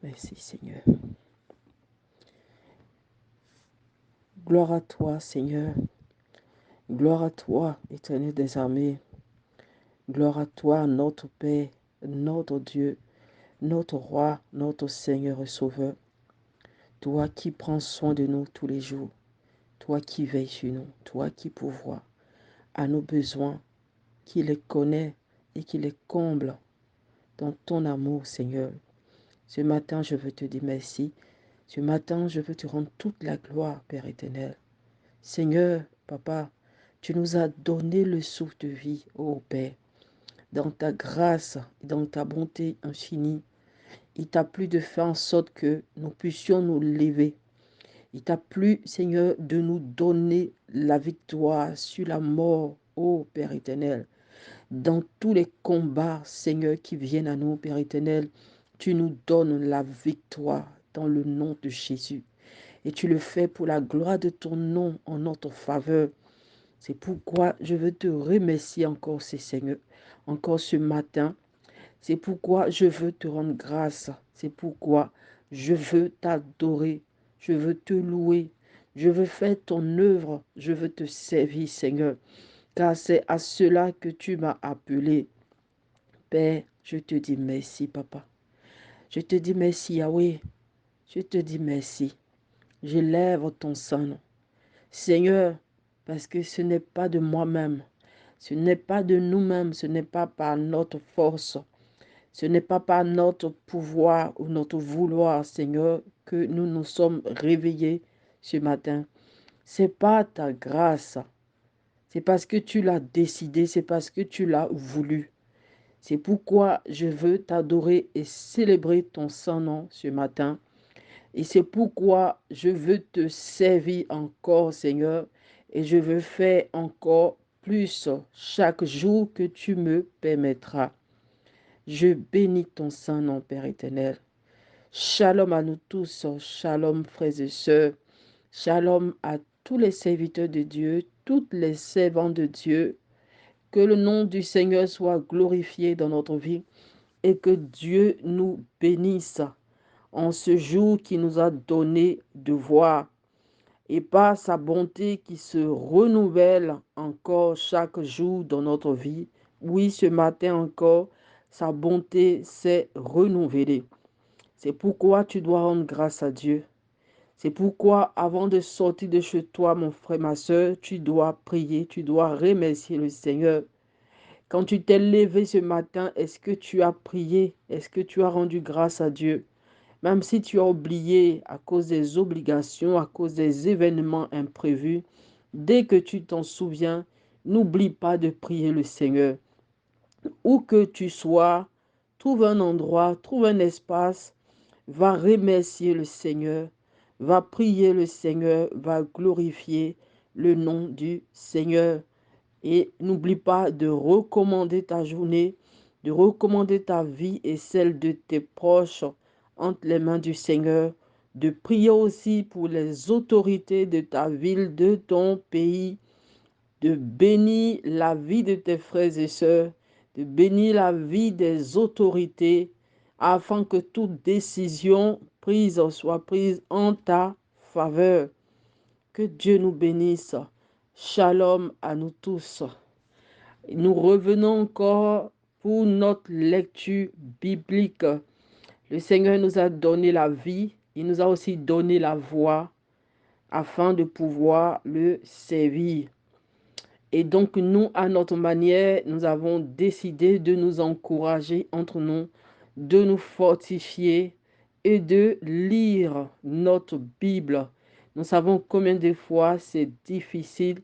Merci Seigneur. Gloire à toi Seigneur. Gloire à toi, Éternel des armées. Gloire à toi, notre Père, notre Dieu, notre Roi, notre Seigneur et Sauveur. Toi qui prends soin de nous tous les jours. Toi qui veilles sur nous. Toi qui pourvois à nos besoins, qui les connais et qui les comble dans ton amour, Seigneur. Ce matin, je veux te dire merci. Ce matin, je veux te rendre toute la gloire, Père éternel. Seigneur, Papa, tu nous as donné le souffle de vie, ô Père. Dans ta grâce et dans ta bonté infinie, il t'a plu de faire en sorte que nous puissions nous lever. Il t'a plu, Seigneur, de nous donner la victoire sur la mort, ô Père éternel. Dans tous les combats, Seigneur, qui viennent à nous, Père éternel, tu nous donnes la victoire dans le nom de Jésus. Et tu le fais pour la gloire de ton nom en notre faveur. C'est pourquoi je veux te remercier encore, Seigneur, encore ce matin. C'est pourquoi je veux te rendre grâce. C'est pourquoi je veux t'adorer. Je veux te louer. Je veux faire ton œuvre. Je veux te servir, Seigneur. Car c'est à cela que tu m'as appelé. Père, je te dis merci, Papa. Je te dis merci, Yahweh. Je te dis merci. J'élève ton sang. Seigneur, parce que ce n'est pas de moi-même, ce n'est pas de nous-mêmes, ce n'est pas par notre force, ce n'est pas par notre pouvoir ou notre vouloir, Seigneur, que nous nous sommes réveillés ce matin. C'est par ta grâce, c'est parce que tu l'as décidé, c'est parce que tu l'as voulu. C'est pourquoi je veux t'adorer et célébrer ton Saint-Nom ce matin. Et c'est pourquoi je veux te servir encore, Seigneur, et je veux faire encore plus chaque jour que tu me permettras. Je bénis ton Saint-Nom, Père éternel. Shalom à nous tous, shalom frères et sœurs, shalom à tous les serviteurs de Dieu, toutes les servantes de Dieu. Que le nom du Seigneur soit glorifié dans notre vie et que Dieu nous bénisse en ce jour qui nous a donné de voir et par sa bonté qui se renouvelle encore chaque jour dans notre vie. Oui, ce matin encore, sa bonté s'est renouvelée. C'est pourquoi tu dois rendre grâce à Dieu. C'est pourquoi avant de sortir de chez toi, mon frère, ma soeur, tu dois prier, tu dois remercier le Seigneur. Quand tu t'es levé ce matin, est-ce que tu as prié? Est-ce que tu as rendu grâce à Dieu? Même si tu as oublié à cause des obligations, à cause des événements imprévus, dès que tu t'en souviens, n'oublie pas de prier le Seigneur. Où que tu sois, trouve un endroit, trouve un espace, va remercier le Seigneur, va prier le Seigneur, va glorifier le nom du Seigneur. Et n'oublie pas de recommander ta journée, de recommander ta vie et celle de tes proches entre les mains du Seigneur, de prier aussi pour les autorités de ta ville, de ton pays, de bénir la vie de tes frères et sœurs, de bénir la vie des autorités, afin que toute décision prise soit prise en ta faveur. Que Dieu nous bénisse. Shalom à nous tous. Nous revenons encore pour notre lecture biblique. Le Seigneur nous a donné la vie, il nous a aussi donné la voix afin de pouvoir le servir. Et donc nous, à notre manière, nous avons décidé de nous encourager entre nous, de nous fortifier et de lire notre Bible. Nous savons combien de fois c'est difficile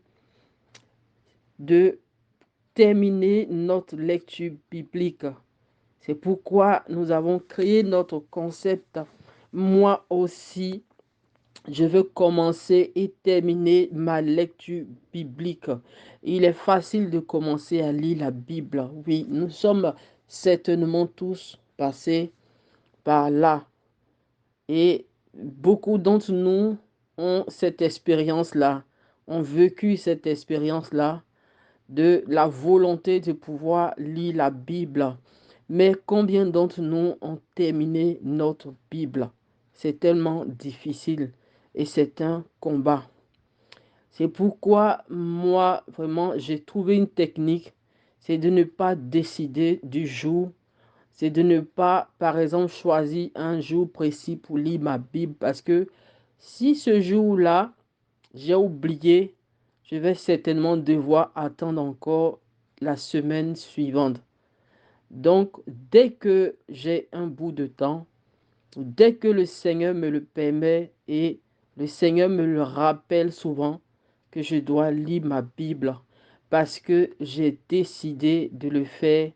de terminer notre lecture biblique. C'est pourquoi nous avons créé notre concept. Moi aussi, je veux commencer et terminer ma lecture biblique. Il est facile de commencer à lire la Bible. Oui, nous sommes certainement tous passés par là. Et beaucoup d'entre nous ont cette expérience-là, ont vécu cette expérience-là de la volonté de pouvoir lire la Bible. Mais combien d'entre nous ont terminé notre Bible? C'est tellement difficile et c'est un combat. C'est pourquoi moi, vraiment, j'ai trouvé une technique, c'est de ne pas décider du jour, c'est de ne pas, par exemple, choisir un jour précis pour lire ma Bible, parce que si ce jour-là, j'ai oublié, je vais certainement devoir attendre encore la semaine suivante. Donc, dès que j'ai un bout de temps, dès que le Seigneur me le permet et le Seigneur me le rappelle souvent que je dois lire ma Bible parce que j'ai décidé de le faire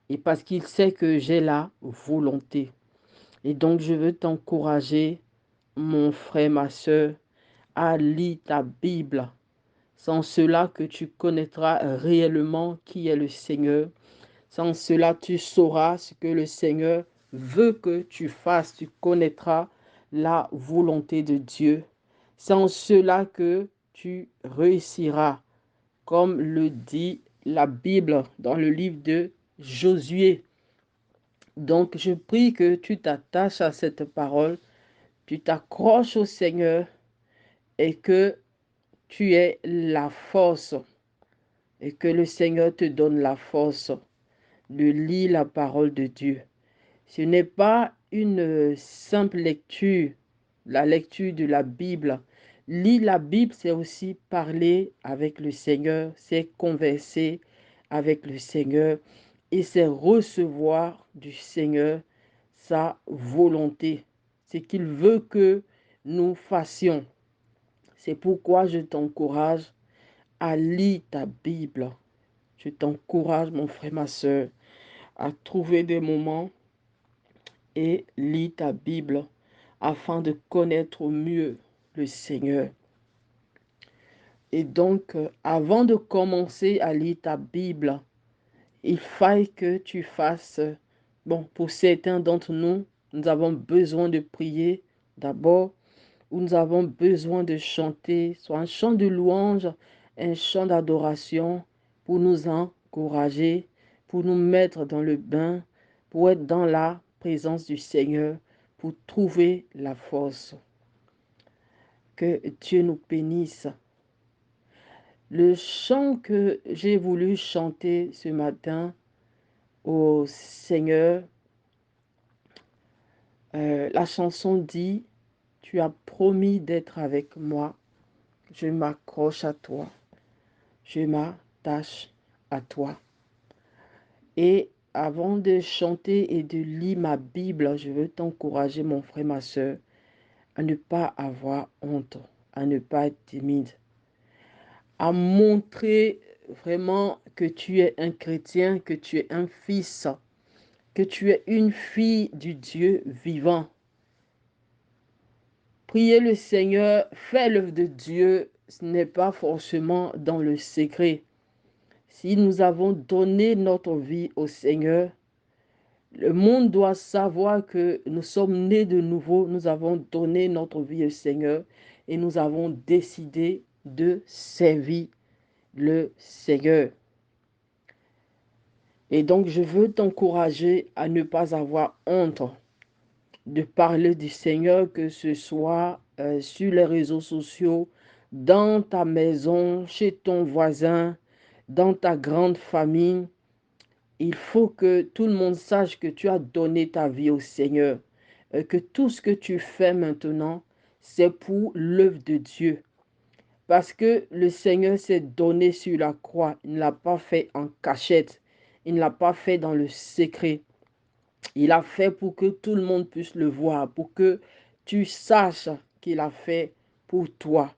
et parce qu'il sait que j'ai la volonté. Et donc, je veux t'encourager, mon frère, ma soeur, à lire ta Bible. Sans cela que tu connaîtras réellement qui est le Seigneur. Sans cela, tu sauras ce que le Seigneur veut que tu fasses. Tu connaîtras la volonté de Dieu. Sans cela que tu réussiras, comme le dit la Bible dans le livre de Josué. Donc, je prie que tu t'attaches à cette parole, tu t'accroches au Seigneur et que tu aies la force et que le Seigneur te donne la force de lire la parole de Dieu. Ce n'est pas une simple lecture, la lecture de la Bible. Lire la Bible, c'est aussi parler avec le Seigneur, c'est converser avec le Seigneur et c'est recevoir du Seigneur sa volonté, ce qu'il veut que nous fassions. C'est pourquoi je t'encourage à lire ta Bible. Je t'encourage, mon frère, ma soeur, à trouver des moments et lis ta Bible afin de connaître mieux le Seigneur. Et donc, avant de commencer à lire ta Bible, il faille que tu fasses, bon, pour certains d'entre nous, nous avons besoin de prier d'abord, ou nous avons besoin de chanter, soit un chant de louange, un chant d'adoration, pour nous encourager, pour nous mettre dans le bain, pour être dans la présence du Seigneur, pour trouver la force. Que Dieu nous bénisse. Le chant que j'ai voulu chanter ce matin au Seigneur, la chanson dit, tu as promis d'être avec moi, je m'accroche à toi. Je m'attache à toi. Et avant de chanter et de lire ma Bible, je veux t'encourager, mon frère, ma soeur, à ne pas avoir honte, à ne pas être timide, à montrer vraiment que tu es un chrétien, que tu es un fils, que tu es une fille du Dieu vivant. Prier le Seigneur, faire l'œuvre de Dieu, ce n'est pas forcément dans le secret. Si nous avons donné notre vie au Seigneur, le monde doit savoir que nous sommes nés de nouveau, nous avons donné notre vie au Seigneur et nous avons décidé de servir le Seigneur. Et donc, je veux t'encourager à ne pas avoir honte de parler du Seigneur, que ce soit sur les réseaux sociaux, dans ta maison, chez ton voisin, dans ta grande famille. Il faut que tout le monde sache que tu as donné ta vie au Seigneur, que tout ce que tu fais maintenant, c'est pour l'œuvre de Dieu. Parce que le Seigneur s'est donné sur la croix. Il ne l'a pas fait en cachette. Il ne l'a pas fait dans le secret. Il a fait pour que tout le monde puisse le voir, pour que tu saches qu'il a fait pour toi.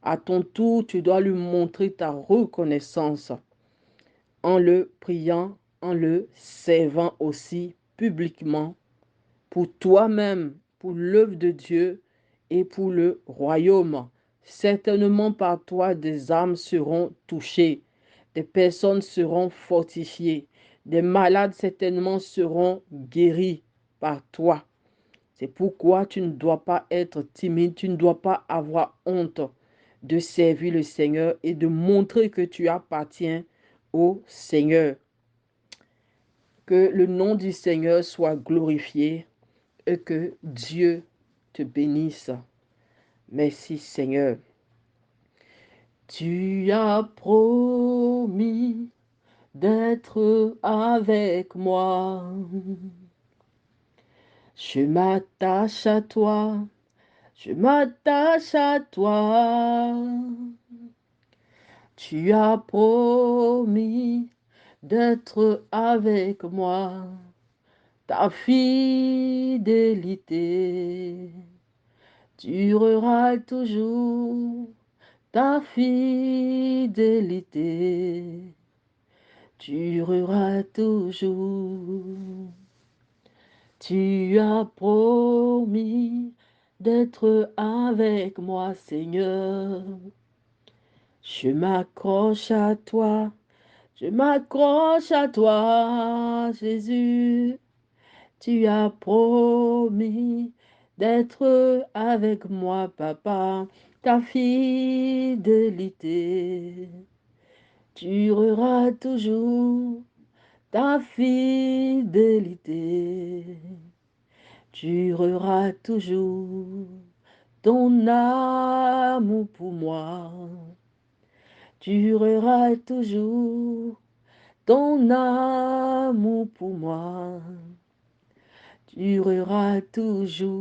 À ton tour, tu dois lui montrer ta reconnaissance en le priant, en le servant aussi publiquement pour toi-même, pour l'œuvre de Dieu et pour le royaume. Certainement par toi, des âmes seront touchées, des personnes seront fortifiées, des malades certainement seront guéris par toi. C'est pourquoi tu ne dois pas être timide, tu ne dois pas avoir honte de servir le Seigneur et de montrer que tu appartiens au Seigneur. Que le nom du Seigneur soit glorifié et que Dieu te bénisse. Merci Seigneur. Tu as promis d'être avec moi. Je m'attache à toi, je m'attache à toi. Tu as promis d'être avec moi. Ta fidélité durera toujours. Ta fidélité durera toujours. Tu as promis d'être avec moi, Seigneur. Je m'accroche à toi, je m'accroche à toi, Jésus. Tu as promis d'être avec moi, Papa. Ta fidélité durera toujours. Ta fidélité durera toujours. Ton amour pour moi durera toujours. Ton amour pour moi durera toujours.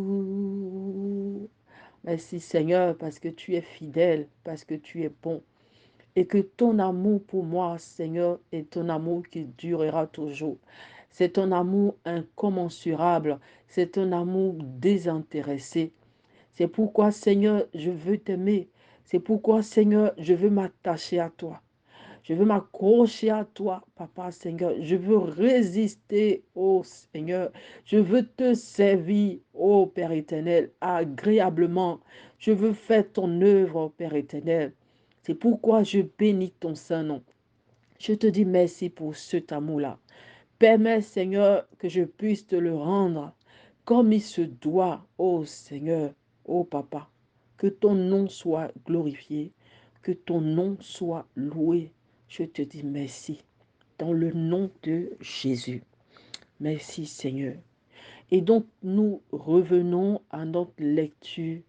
Merci Seigneur parce que tu es fidèle, parce que tu es bon. Et que ton amour pour moi, Seigneur, est ton amour qui durera toujours. C'est ton amour incommensurable. C'est un amour désintéressé. C'est pourquoi, Seigneur, je veux t'aimer. C'est pourquoi, Seigneur, je veux m'attacher à toi. Je veux m'accrocher à toi, Papa Seigneur. Je veux résister, oh Seigneur. Je veux te servir, oh Père éternel, agréablement. Je veux faire ton œuvre, oh Père éternel. C'est pourquoi je bénis ton Saint-Nom. Je te dis merci pour cet amour-là. Permets, Seigneur, que je puisse te le rendre comme il se doit, ô Seigneur, ô Papa. Que ton nom soit glorifié, que ton nom soit loué. Je te dis merci dans le nom de Jésus. Merci, Seigneur. Et donc, nous revenons à notre lecture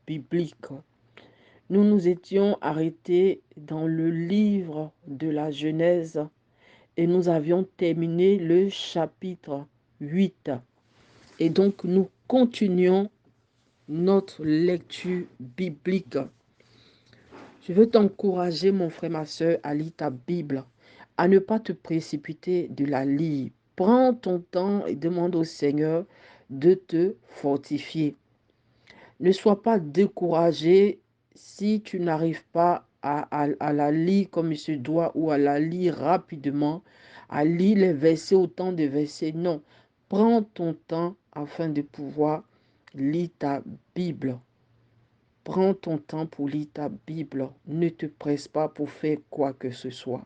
biblique. Nous nous étions arrêtés dans le livre de la Genèse et nous avions terminé le chapitre 8. Et donc, nous continuons notre lecture biblique. Je veux t'encourager, mon frère, ma soeur, à lire ta Bible, à ne pas te précipiter de la lire. Prends ton temps et demande au Seigneur de te fortifier. Ne sois pas découragé si tu n'arrives pas à la lire comme il se doit ou à la lire rapidement, à lire les versets, autant de versets. Non, prends ton temps afin de pouvoir lire ta Bible. Prends ton temps pour lire ta Bible. Ne te presse pas pour faire quoi que ce soit.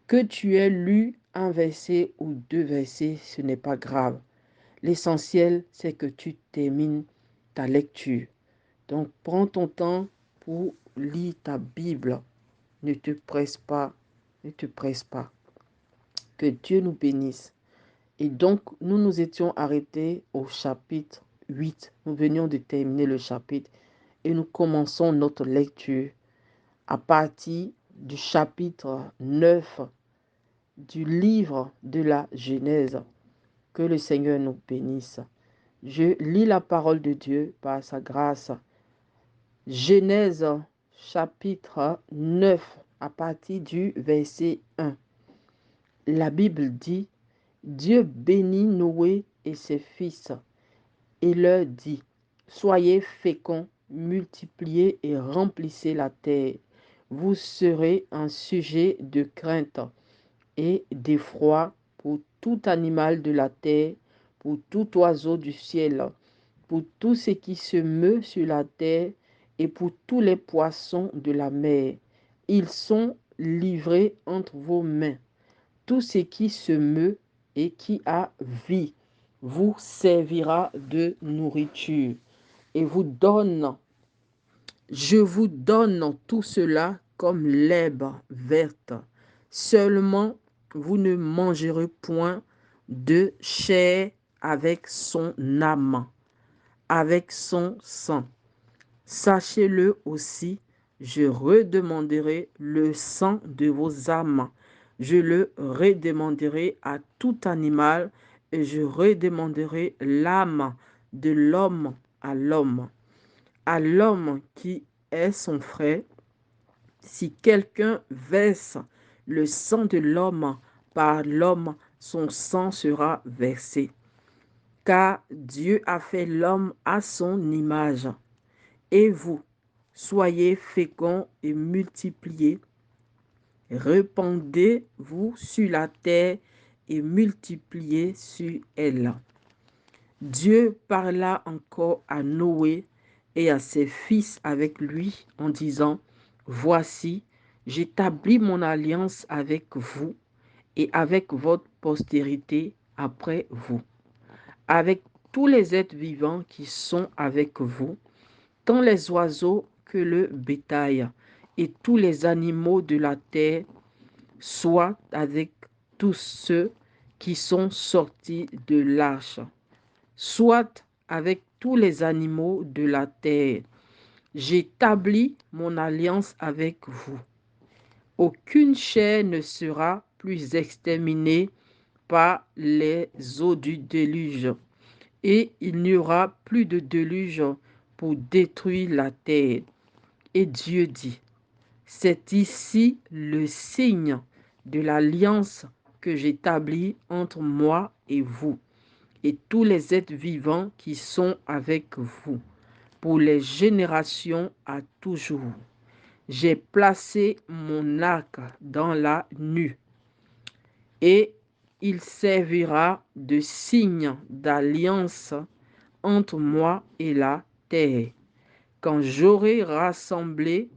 Que tu aies lu un verset ou deux versets, ce n'est pas grave. L'essentiel, c'est que tu termines ta lecture. Donc, prends ton temps pour lire ta Bible. Ne te presse pas, ne te presse pas. Que Dieu nous bénisse. Et donc, nous nous étions arrêtés au chapitre 8. Nous venions de terminer le chapitre et nous commençons notre lecture à partir du chapitre 9 du livre de la Genèse. Que le Seigneur nous bénisse. Je lis la parole de Dieu par sa grâce. Genèse chapitre 9 à partir du verset 1. La Bible dit, Dieu bénit Noé et ses fils et leur dit, soyez féconds, multipliez et remplissez la terre. Vous serez un sujet de crainte et d'effroi pour tout animal de la terre, pour tout oiseau du ciel, pour tout ce qui se meut sur la terre et pour tous les poissons de la mer. Ils sont livrés entre vos mains. Tout ce qui se meut et qui a vie vous servira de nourriture et je vous donne tout cela comme l'herbe verte. Seulement, vous ne mangerez point de chair avec son âme, avec son sang. Sachez-le aussi, je redemanderai le sang de vos âmes. Je le redemanderai à tout animal et je redemanderai l'âme de l'homme à l'homme. À l'homme qui est son frère, si quelqu'un verse le sang de l'homme, par l'homme, son sang sera versé. Car Dieu a fait l'homme à son image. Et vous, soyez féconds et multipliez. Répandez-vous sur la terre et multipliez sur elle. Dieu parla encore à Noé et à ses fils avec lui en disant, voici, j'établis mon alliance avec vous et avec votre postérité après vous, avec tous les êtres vivants qui sont avec vous, tant les oiseaux que le bétail, et tous les animaux de la terre, soit avec tous ceux qui sont sortis de l'arche, soit avec tous les animaux de la terre. J'établis mon alliance avec vous. Aucune chair ne sera plus exterminée par les eaux du déluge, et il n'y aura plus de déluge pour détruire la terre. Et Dieu dit, c'est ici le signe de l'alliance que j'établis entre moi et vous, et tous les êtres vivants qui sont avec vous, pour les générations à toujours. J'ai placé mon arc dans la nue, et il servira de signe d'alliance entre moi et la terre. Quand j'aurai rassemblé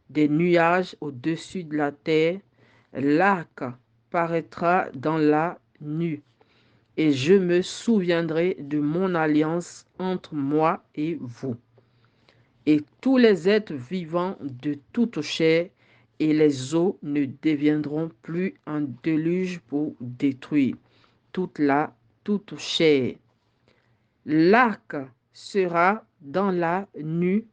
des nuages au-dessus de la terre, l'arc paraîtra dans la nue, et je me souviendrai de mon alliance entre moi et vous. Et tous les êtres vivants de toute chair et les eaux ne deviendront plus un déluge pour détruire toute chair. L'arc sera dans la nue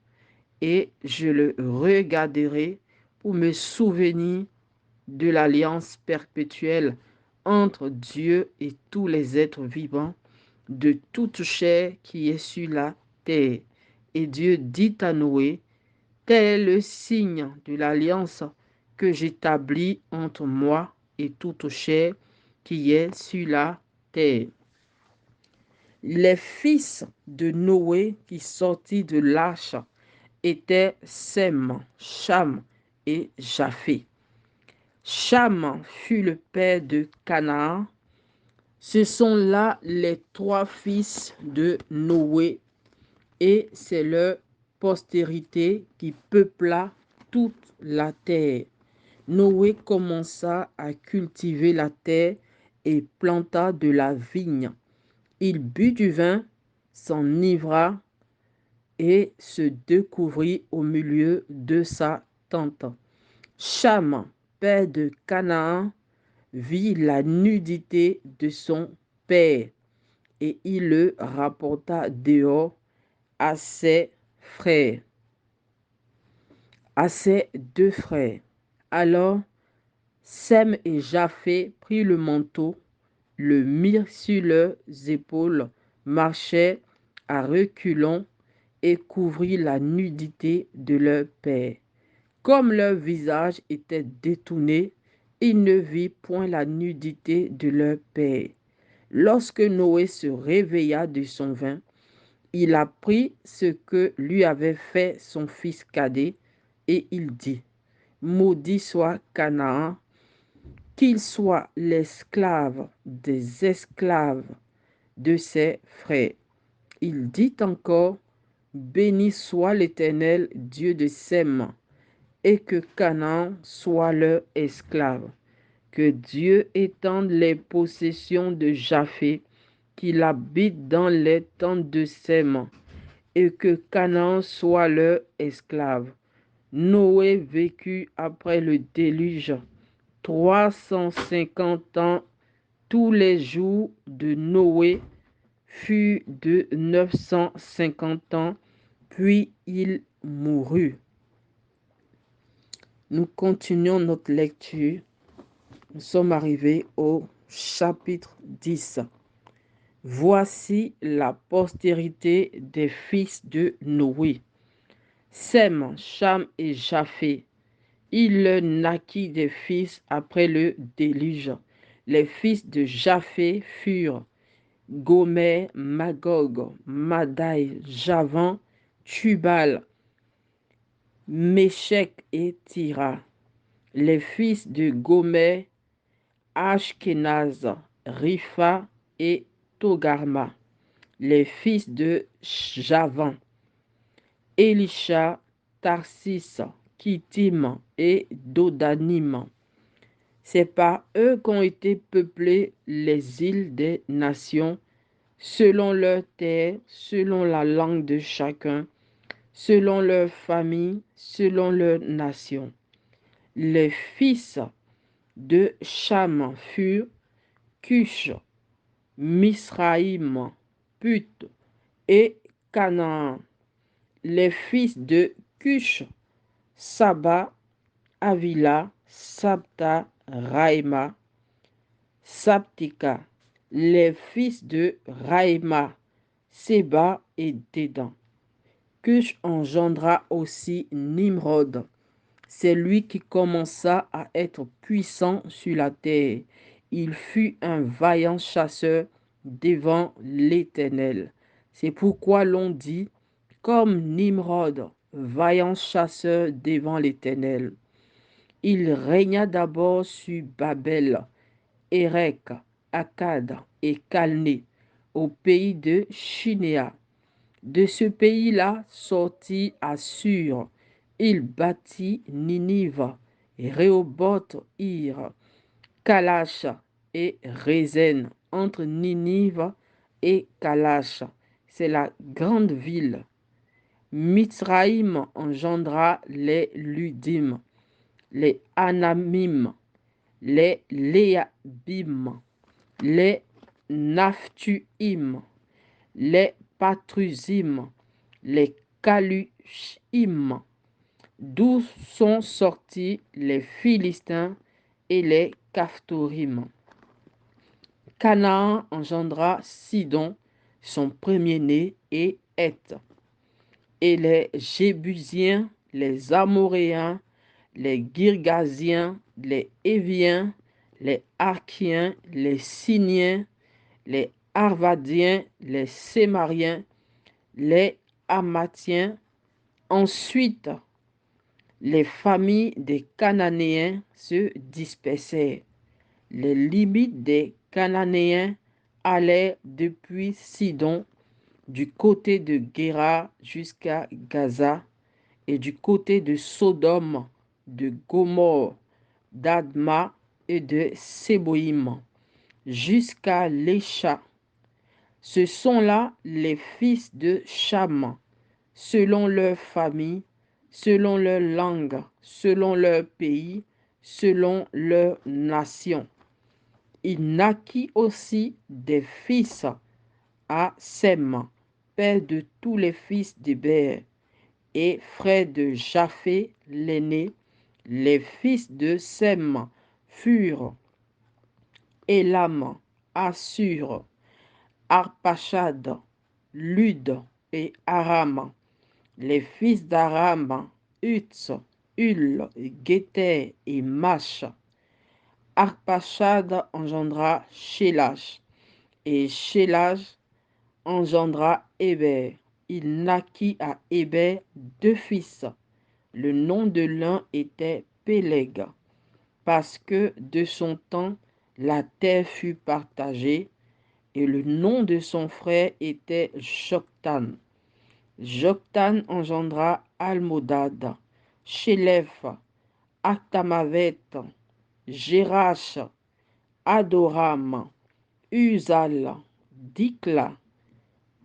et je le regarderai pour me souvenir de l'alliance perpétuelle entre Dieu et tous les êtres vivants de toute chair qui est sur la terre. Et Dieu dit à Noé, tel est le signe de l'alliance que j'établis entre moi et toute chair qui est sur la terre. Les fils de Noé qui sortirent de l'arche étaient Sem, Cham et Japheth. Cham fut le père de Canaan. Ce sont là les trois fils de Noé et c'est leur postérité qui peupla toute la terre. Noé commença à cultiver la terre et planta de la vigne. Il but du vin, s'enivra et se découvrit au milieu de sa tente. Cham, père de Canaan, vit la nudité de son père et il le rapporta dehors à ses frères, à ses deux frères. Alors Sem et Japheth prirent le manteau, le mirent sur leurs épaules, marchaient à reculons et couvrirent la nudité de leur père. Comme leur visage était détourné, ils ne virent point la nudité de leur père. Lorsque Noé se réveilla de son vin, il apprit ce que lui avait fait son fils cadet, et il dit, maudit soit Canaan, qu'il soit l'esclave des esclaves de ses frères. Il dit encore, béni soit l'Éternel, Dieu de Sem, et que Canaan soit leur esclave. Que Dieu étende les possessions de Japheth, qu'il habite dans les tentes de Sem, et que Canaan soit leur esclave. Noé vécut après le déluge 350 ans tous les jours de Noé furent de 950 ans, puis il mourut. Nous continuons notre lecture. Nous sommes arrivés au chapitre 10. Voici la postérité des fils de Noé. Sem, Cham et Japheth. Il leur naquit des fils après le déluge. Les fils de Japheth furent Gomer, Magog, Madai, Javan, Tubal, Méchec et Tira. Les fils de Gomer, Ashkenaz, Ripha et Togarma. Les fils de Javan, Elisha, Tarsis, Kittim et Dodanim. C'est par eux qu'ont été peuplées les îles des nations, selon leur terre, selon la langue de chacun, selon leur famille, selon leur nation. Les fils de Cham furent Cush, Misraïm, Put et Canaan. Les fils de Cush, Saba, Avila, Sabta, Raïma, Sabtika. Les fils de Raïma, Séba et Dédan. Cush engendra aussi Nimrod. C'est lui qui commença à être puissant sur la terre. Il fut un vaillant chasseur devant l'Éternel. C'est pourquoi l'on dit, comme Nimrod, vaillant chasseur devant l'Éternel. Il régna d'abord sur Babel, Érec, Akkad et Calné, au pays de Shinéa. De ce pays-là sortit Assur. Il bâtit Ninive, Rehoboth-Ir, Kalash et Rézen, entre Ninive et Kalash. C'est la grande ville. Mitsraïm engendra les Ludim, les Anamim, les Léabim, les Naphtuim, les Patrusim, les Kalushim, d'où sont sortis les Philistins et les Caphtorim. Canaan engendra Sidon, son premier-né, et Heth, et les Jébusiens, les Amoréens, les Girgasiens, les Éviens, les Archiens, les Siniens, les Arvadiens, les Sémariens, les Hamathiens. Ensuite, les familles des Cananéens se dispersèrent. Les limites des Cananéens allaient depuis Sidon, du côté de Guéra jusqu'à Gaza, et du côté de Sodome, de Gomorre, d'Adma et de Séboïm, jusqu'à Lécha. Ce sont là les fils de Cham, selon leur famille, selon leur langue, selon leur pays, selon leur nation. Il naquit aussi des fils à Sem, père de tous les fils d'Héber, et frère de Japheth l'aîné. Les fils de Sem furent Élam, Assur, Arpachad, Lud et Aram. Les fils d'Aram, Utz, Hul, Géter et Mach. Arpachad engendra Shélach, et Shélach engendra Héber. Il naquit à Héber deux fils. Le nom de l'un était Péleg, parce que de son temps la terre fut partagée, et le nom de son frère était Joktan. Joktan engendra Almodad, Shélef, Actamavet, Jérach, Adoram, Uzal, Dikla,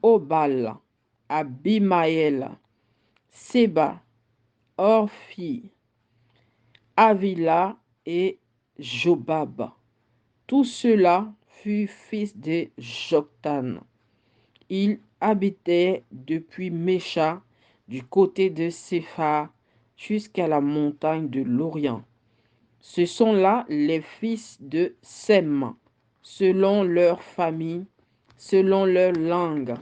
Obal, Abimaël, Séba, Orphi, Avila et Jobab. Tous ceux-là fut fils de Joktan. Il habitait depuis Mécha, du côté de Séphar, jusqu'à la montagne de l'Orient. Ce sont là les fils de Sem, selon leur famille, selon leur langue,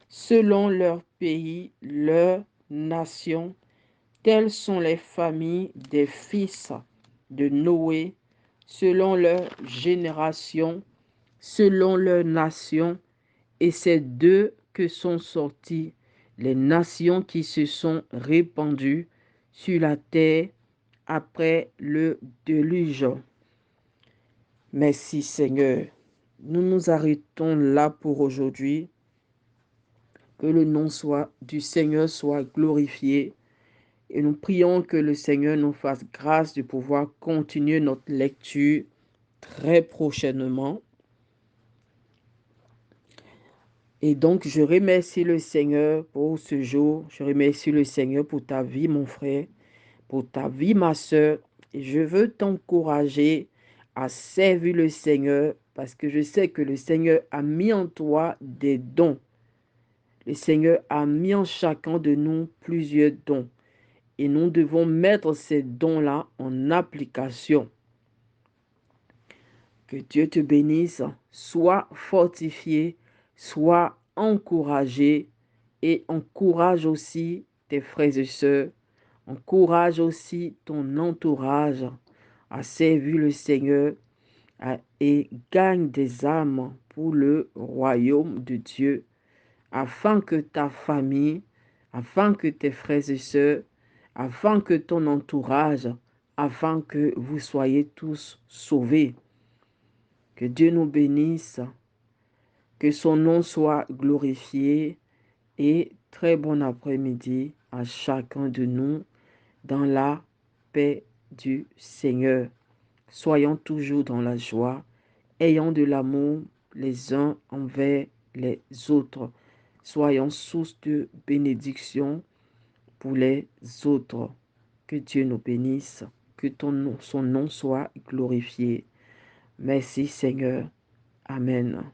selon leur pays, leur nation. Telles sont les familles des fils de Noé, selon leur génération, selon leur nation, et c'est d'eux que sont sorties les nations qui se sont répandues sur la terre après le déluge. Merci Seigneur. Nous nous arrêtons là pour aujourd'hui. Que le nom du Seigneur soit glorifié. Et nous prions que le Seigneur nous fasse grâce de pouvoir continuer notre lecture très prochainement. Et donc, je remercie le Seigneur pour ce jour. Je remercie le Seigneur pour ta vie, mon frère, pour ta vie, ma soeur. Et je veux t'encourager à servir le Seigneur parce que je sais que le Seigneur a mis en toi des dons. Le Seigneur a mis en chacun de nous plusieurs dons. Et nous devons mettre ces dons-là en application. Que Dieu te bénisse, sois fortifié, sois encouragé et encourage aussi tes frères et sœurs, encourage aussi ton entourage à servir le Seigneur et gagne des âmes pour le royaume de Dieu, afin que ta famille, afin que tes frères et sœurs, afin que ton entourage, afin que vous soyez tous sauvés. Que Dieu nous bénisse, que son nom soit glorifié et très bon après-midi à chacun de nous dans la paix du Seigneur. Soyons toujours dans la joie, ayant de l'amour les uns envers les autres. Soyons source de bénédiction pour les autres. Que Dieu nous bénisse, que son nom soit glorifié. Merci Seigneur. Amen.